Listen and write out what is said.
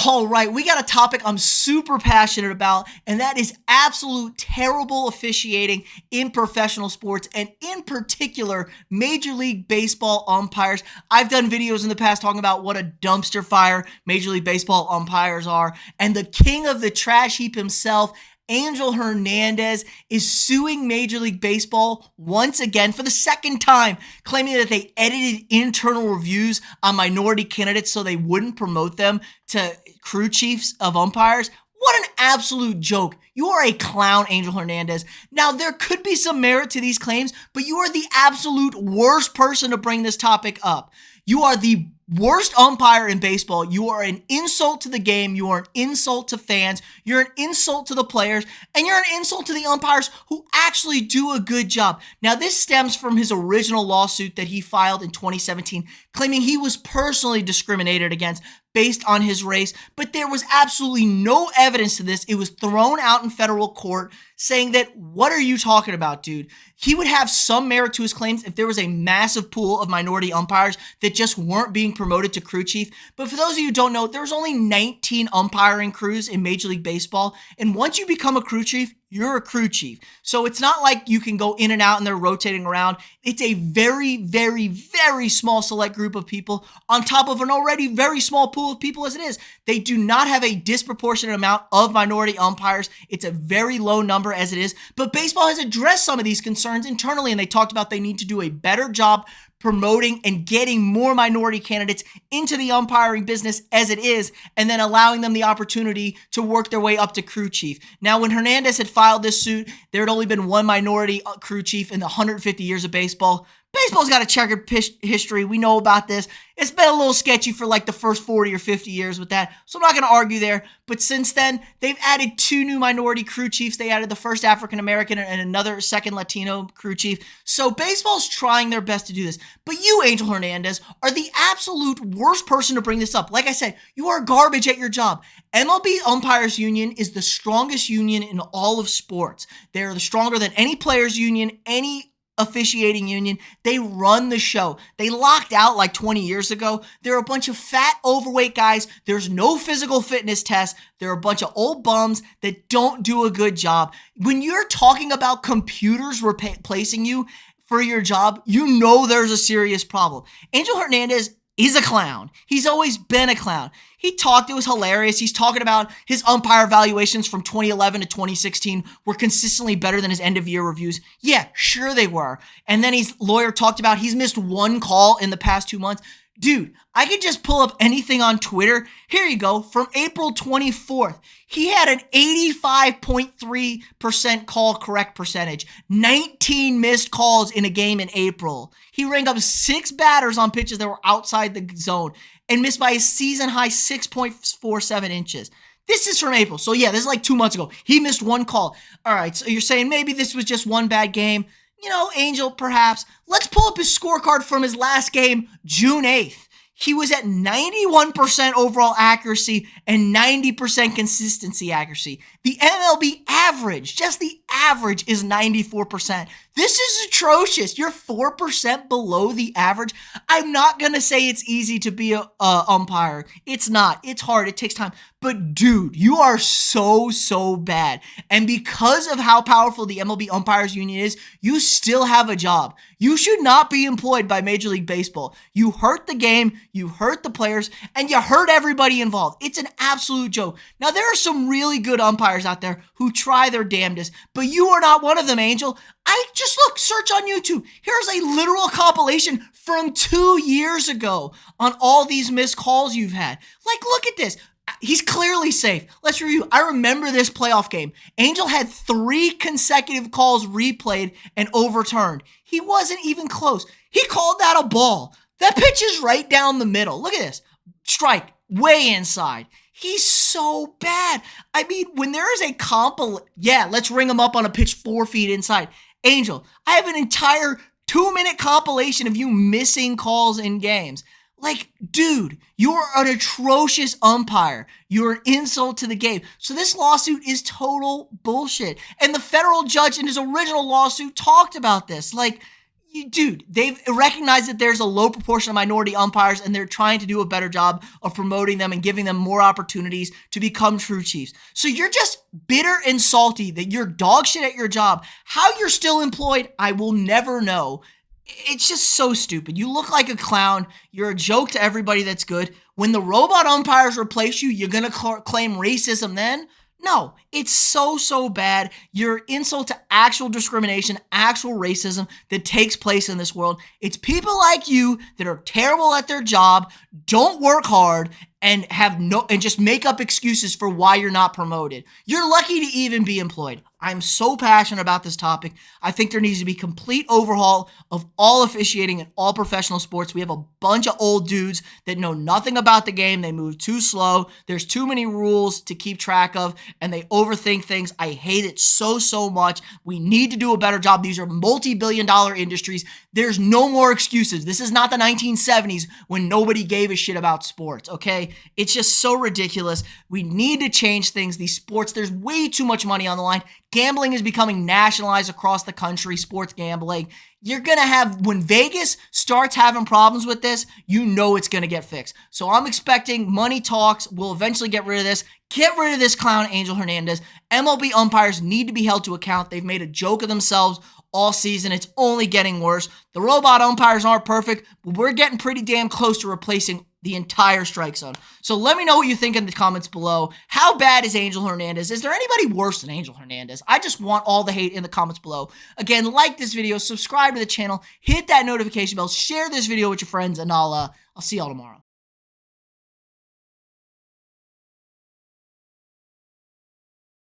All right, we got a topic I'm super passionate about, and that is absolute terrible officiating in professional sports, and in particular, Major League Baseball umpires. I've done videos in the past talking about what a dumpster fire Major League Baseball umpires are, and the king of the trash heap himself, Ángel Hernández, is suing Major League Baseball once again for the second time, claiming that they edited internal reviews on minority candidates so they wouldn't promote them to crew chiefs of umpires. What an absolute joke. You are a clown, Ángel Hernández. Now, there could be some merit to these claims, but you are the absolute worst person to bring this topic up. You are the worst umpire in baseball. You are an insult to the game. You are an insult to fans. You're an insult to the players. And you're an insult to the umpires who actually do a good job. Now, this stems from his original lawsuit that he filed in 2017, claiming he was personally discriminated against based on his race, but there was absolutely no evidence to this. It was thrown out in federal court saying that, what are you talking about, dude? He would have some merit to his claims if there was a massive pool of minority umpires that just weren't being promoted to crew chief. But for those of you who don't know, there's only 19 umpiring crews in Major League Baseball. And once you become a crew chief, you're a crew chief. So it's not like you can go in and out and they're rotating around. It's a very, very, very small select group of people on top of an already very small pool of people as it is. They do not have a disproportionate amount of minority umpires. It's a very low number as it is. But baseball has addressed some of these concerns internally, and they talked about they need to do a better job promoting and getting more minority candidates into the umpiring business as it is, and then allowing them the opportunity to work their way up to crew chief. Now, when Hernandez had filed this suit, there had only been one minority crew chief in the 150 years of baseball. Baseball's got a checkered history. We know about this. It's been a little sketchy for like the first 40 or 50 years with that, so I'm not going to argue there. But since then, they've added 2 new minority crew chiefs. They added the first African-American and another second Latino crew chief. So baseball's trying their best to do this. But you, Ángel Hernández, are the absolute worst person to bring this up. Like I said, you are garbage at your job. MLB Umpires Union is the strongest union in all of sports. They're stronger than any players union, any officiating union. They run the show. They locked out like 20 years ago. They're a bunch of fat, overweight guys. There's no physical fitness tests. They're a bunch of old bums that don't do a good job. When you're talking about computers replacing you for your job, you know there's a serious problem. Ángel Hernández is a clown. He's always been a clown. He talked, it was hilarious. He's talking about his umpire evaluations from 2011 to 2016 were consistently better than his end of year reviews. Yeah, sure they were. And then his lawyer talked about he's missed one call in the past 2 months. Dude, I could just pull up anything on Twitter. Here you go. From April 24th, he had an 85.3% call correct percentage, 19 missed calls in a game in April. He rang up 6 batters on pitches that were outside the zone and missed by a season high 6.47 inches. This is from April. So yeah, this is like 2 months ago. He missed one call. All right, so you're saying maybe this was just one bad game. You know, Ángel, perhaps. Let's pull up his scorecard from his last game, June 8th. He was at 91% overall accuracy and 90% consistency accuracy. The MLB average, just the average, is 94%. This is atrocious. You're 4% below the average. I'm not going to say it's easy to be a umpire. It's not. It's hard. It takes time. But dude, you are so bad. And because of how powerful the MLB Umpires Union is, you still have a job. You should not be employed by Major League Baseball. You hurt the game, you hurt the players, and you hurt everybody involved. It's an absolute joke. Now, there are some really good umpires out there who try their damnedest, but you are not one of them, Ángel. Search on YouTube. Here's a literal compilation from 2 years ago on all these missed calls you've had. Like, look at this. He's clearly safe. Let's review. I remember this playoff game. Ángel had 3 consecutive calls replayed and overturned. He wasn't even close. He called that a ball. That pitch is right down the middle. Look at this. Strike, way inside. He's so bad. I mean, when there is a let's ring him up on a pitch 4 feet inside. Ángel, I have an entire 2-minute compilation of you missing calls in games. Like, dude, you're an atrocious umpire. You're an insult to the game. So this lawsuit is total bullshit. And the federal judge in his original lawsuit talked about this. Like, Dude, they've recognized that there's a low proportion of minority umpires, and they're trying to do a better job of promoting them and giving them more opportunities to become true chiefs. So you're just bitter and salty that you're dog shit at your job. How you're still employed, I will never know. It's just so stupid. You look like a clown. You're a joke to everybody that's good. When the robot umpires replace you, you're going to claim racism then? No, it's so bad. You're an insult to actual discrimination, actual racism that takes place in this world. It's people like you that are terrible at their job, don't work hard, and just make up excuses for why you're not promoted. You're lucky to even be employed. I'm so passionate about this topic. I think there needs to be complete overhaul of all officiating in all professional sports. We have a bunch of old dudes that know nothing about the game. They move too slow. There's too many rules to keep track of, and they overthink things. I hate it so much. We need to do a better job. These are multi-billion-dollar industries. There's no more excuses. This is not the 1970s when nobody gave a shit about sports, okay? It's just so ridiculous. We need to change things. These sports, there's way too much money on the line. Gambling is becoming nationalized across the country, sports gambling. You're going to have, when Vegas starts having problems with this, you know it's going to get fixed. So I'm expecting money talks. We'll eventually get rid of this. Get rid of this clown, Angel Hernandez. MLB umpires need to be held to account. They've made a joke of themselves all season. It's only getting worse. The robot umpires aren't perfect, but we're getting pretty damn close to replacing the entire strike zone. So let me know what you think in the comments below. How bad is Angel Hernandez? Is there anybody worse than Angel Hernandez? I just want all the hate in the comments below. Again, like this video, subscribe to the channel, hit that notification bell, share this video with your friends, and I'll see y'all tomorrow.